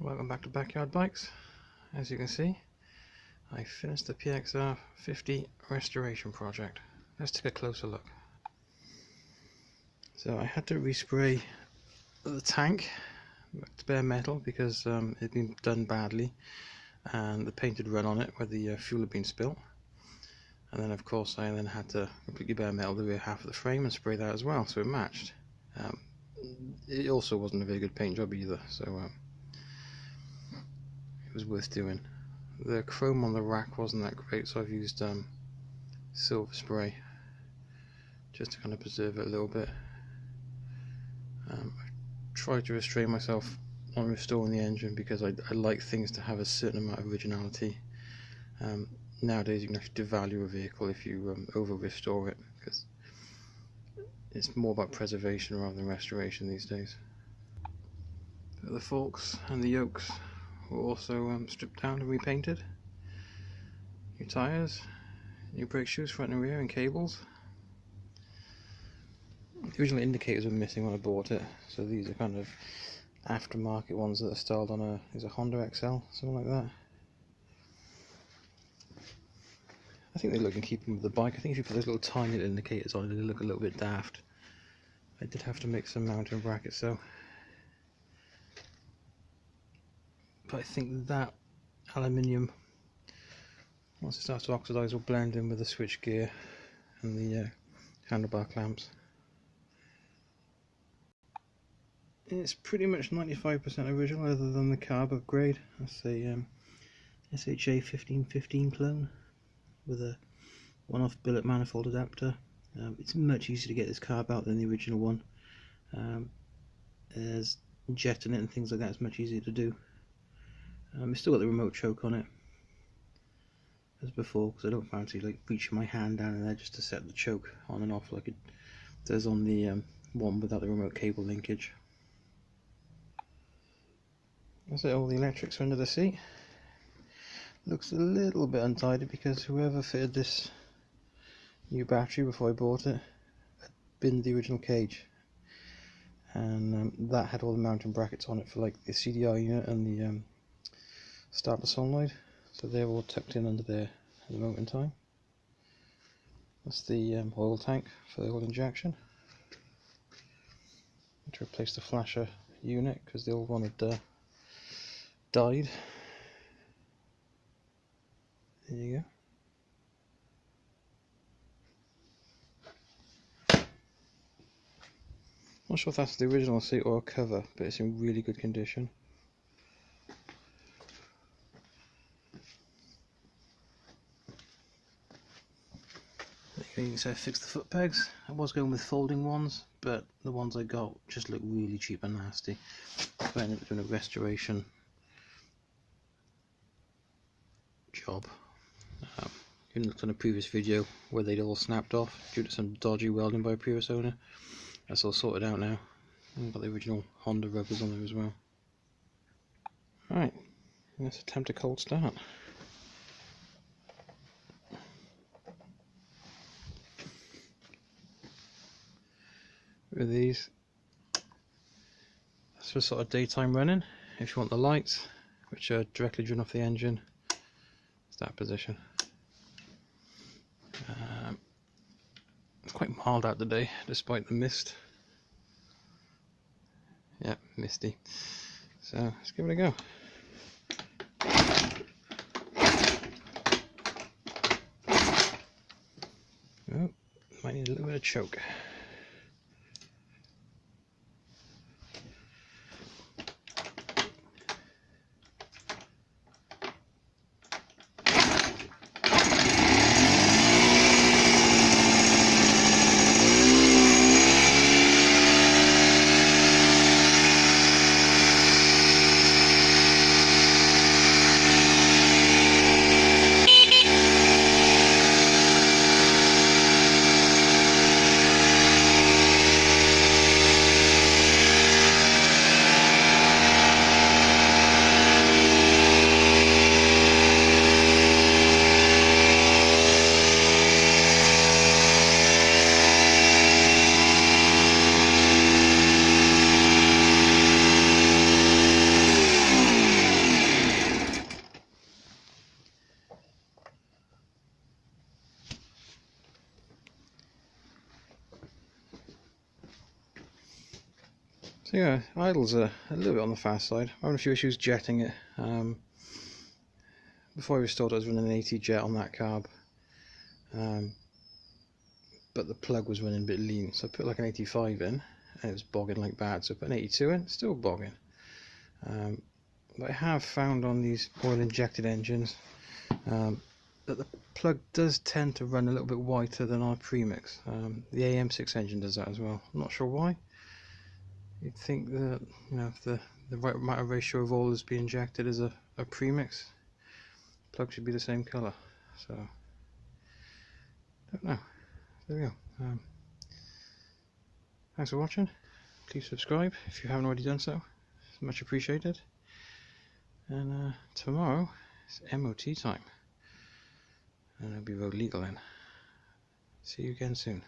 Welcome back to Backyard Bikes. As you can see, I finished the PXR50 Restoration project. Let's take a closer look. So I had to respray the tank to bare metal because it had been done badly and the paint had run on it where the fuel had been spilt. And then of course I then had to completely bare metal the rear half of the frame and spray that as well, so it matched. It also wasn't a very good paint job either, so it was worth doing. The chrome on the rack wasn't that great, so I've used silver spray just to kind of preserve it a little bit. I tried to restrain myself on restoring the engine because I like things to have a certain amount of originality. Nowadays you can actually devalue a vehicle if you over restore it, because it's more about preservation rather than restoration these days. The forks and the yokes were also stripped down and repainted. New tyres, new brake shoes front and rear, and cables. The original indicators were missing when I bought it, so these are kind of aftermarket ones that are styled on a Honda XL, something like that. I think they look in keeping with the bike. I think if you put those little tiny indicators on it, they look a little bit daft. I did have to make some mounting brackets though. But I think that aluminium, once it starts to oxidise, will blend in with the switch gear and the handlebar clamps. It's pretty much 95% original other than the carb upgrade. That's a SHA1515 clone with a one-off billet manifold adapter. It's much easier to get this carb out than the original one. There's jet in it and things like that. It's much easier to do. It's still got the remote choke on it as before, because I don't fancy like reaching my hand down in there just to set the choke on and off like it does on the one without the remote cable linkage. That's it, all the electrics are under the seat. Looks a little bit untidy because whoever fitted this new battery before I bought it had binned the original cage, and that had all the mounting brackets on it for like the CDI unit and the starter solenoid, so they're all tucked in under there at the moment in time. That's the oil tank for the oil injection. I had to replace the flasher unit because the old one had died. There you go. Not sure if that's the original seat or a cover, but it's in really good condition. You can say fix the foot pegs. I was going with folding ones, but the ones I got just look really cheap and nasty. So I ended up doing a restoration job. You looked on a previous video where they'd all snapped off due to some dodgy welding by a previous owner. That's all sorted out now. And got the original Honda rubbers on there as well. Right, let's attempt a cold start. With these, that's for sort of daytime running. If you want the lights, which are directly driven off the engine, it's that position. It's quite mild out today, despite the mist. Yeah, misty. So let's give it a go. Oh, might need a little bit of choke. So yeah, idle's a little bit on the fast side. I'm having a few issues jetting it. Before I restored it, I was running an 80 jet on that carb, but the plug was running a bit lean, so I put like an 85 in, and it was bogging like bad. So I put an 82 in, still bogging. But I have found on these oil injected engines that the plug does tend to run a little bit whiter than our premix. The AM6 engine does that as well. I'm not sure why. You'd think that, you know, if the right amount of ratio of oil is being injected as a premix, plug should be the same colour. So don't know. There we go. Thanks for watching. Please subscribe if you haven't already done so. It's much appreciated. And tomorrow is MOT time, and it'll be road legal then. See you again soon.